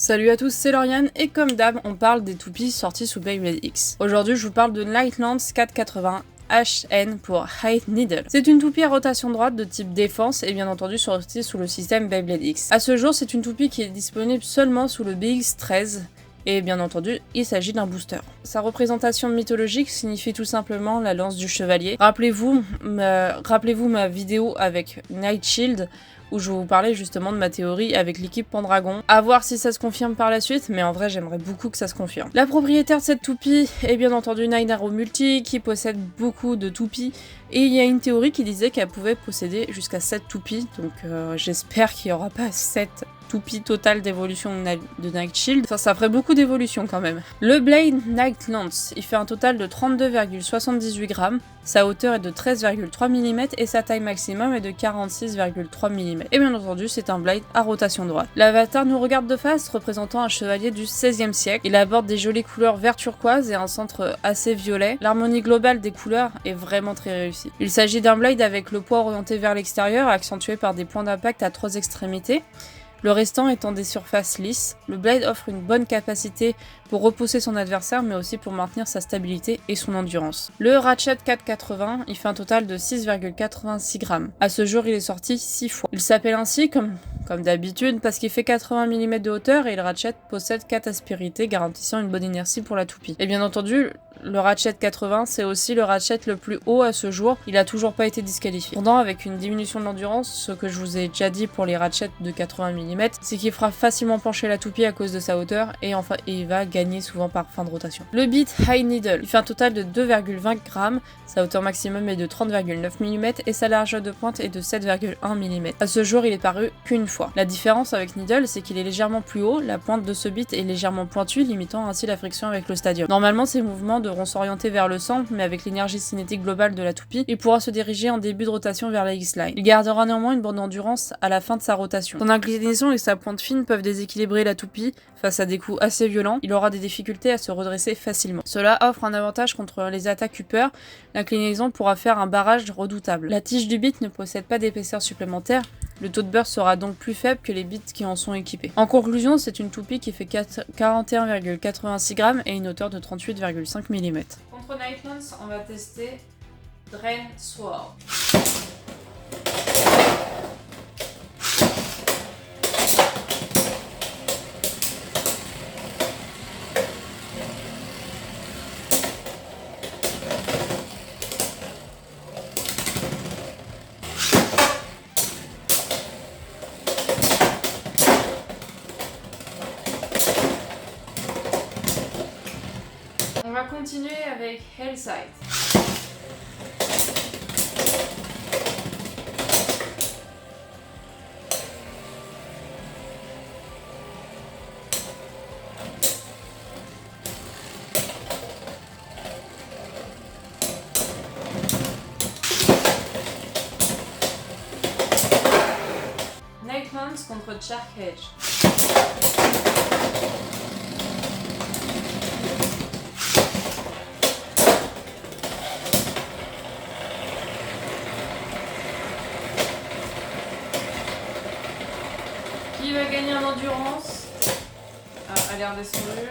Salut à tous, c'est Lauriane et comme d'hab, on parle des toupies sorties sous Beyblade X. Aujourd'hui, je vous parle de Nightlands 480 HN pour High Needle. C'est une toupie à rotation droite de type défense et bien entendu sortie sous le système Beyblade X. A ce jour, c'est une toupie qui est disponible seulement sous le BX13 et bien entendu, il s'agit d'un booster. Sa représentation mythologique signifie tout simplement la lance du chevalier. Rappelez-vous ma vidéo avec Night Shield où je vous parlais justement de ma théorie avec l'équipe Pendragon. À voir si ça se confirme par la suite, mais en vrai j'aimerais beaucoup que ça se confirme. La propriétaire de cette toupie est bien entendu Nine Arrow Multi, qui possède beaucoup de toupies, et il y a une théorie qui disait qu'elle pouvait posséder jusqu'à 7 toupies, donc j'espère qu'il n'y aura pas 7 toupies totales d'évolution de Night Shield. Enfin, ça ferait beaucoup d'évolution quand même. Le Blade Nightlands, il fait un total de 32,78 grammes, sa hauteur est de 13,3 mm et sa taille maximum est de 46,3 mm. Et bien entendu, c'est un Blade à rotation droite. L'avatar nous regarde de face, représentant un chevalier du XVIe siècle. Il aborde des jolies couleurs vert turquoise et un centre assez violet. L'harmonie globale des couleurs est vraiment très réussie. Il s'agit d'un Blade avec le poids orienté vers l'extérieur, accentué par des points d'impact à 3 extrémités. Le restant étant des surfaces lisses, le Blade offre une bonne capacité pour repousser son adversaire mais aussi pour maintenir sa stabilité et son endurance. Le Ratchet 480, il fait un total de 6,86 grammes. À ce jour, il est sorti 6 fois. Il s'appelle ainsi comme d'habitude parce qu'il fait 80 mm de hauteur et le Ratchet possède 4 aspérités garantissant une bonne inertie pour la toupie. Et bien entendu, le Ratchet 80, c'est aussi le Ratchet le plus haut à ce jour, il a toujours pas été disqualifié. Cependant, avec une diminution de l'endurance, ce que je vous ai déjà dit pour les Ratchets de 80 mm, c'est qu'il fera facilement pencher la toupie à cause de sa hauteur et enfin il va gagner souvent par fin de rotation. Le Beat High Needle, il fait un total de 2,20 grammes, sa hauteur maximum est de 30,9 mm et sa largeur de pointe est de 7,1 mm. À ce jour, il est paru qu'une fois. La différence avec Needle, c'est qu'il est légèrement plus haut, la pointe de ce beat est légèrement pointue, limitant ainsi la friction avec le stadium. Normalement, ces mouvements devront s'orienter vers le centre, mais avec l'énergie cinétique globale de la toupie, il pourra se diriger en début de rotation vers la X-Line. Il gardera néanmoins une bonne endurance à la fin de sa rotation. Son inclinaison et sa pointe fine peuvent déséquilibrer la toupie face à des coups assez violents, il aura des difficultés à se redresser facilement. Cela offre un avantage contre les attaques Upper, l'inclinaison pourra faire un barrage redoutable. La tige du beat ne possède pas d'épaisseur supplémentaire, le taux de burst sera donc plus faible que les beats qui en sont équipés. En conclusion, c'est une toupie qui fait 41,86 grammes et une hauteur de 38,5 mm. Contre Nightlands, on va tester Drain Sword. On va continuer avec Hellside. Nightlands contre Shark Edge. Qui va gagner en endurance? Ah, elle est redescendue.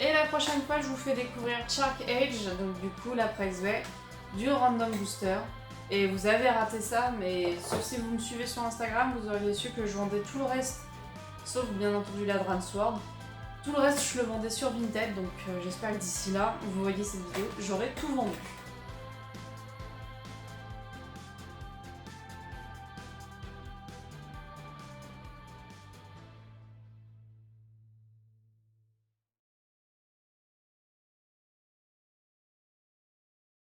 Et la prochaine fois, je vous fais découvrir Shark Edge, donc du coup la Price Bay, du Random Booster. Et vous avez raté ça, mais sauf si vous me suivez sur Instagram, vous auriez su que je vendais tout le reste, sauf bien entendu la Drain Sword. Tout le reste, je le vendais sur Vinted, donc j'espère que d'ici là, vous voyez cette vidéo, j'aurai tout vendu.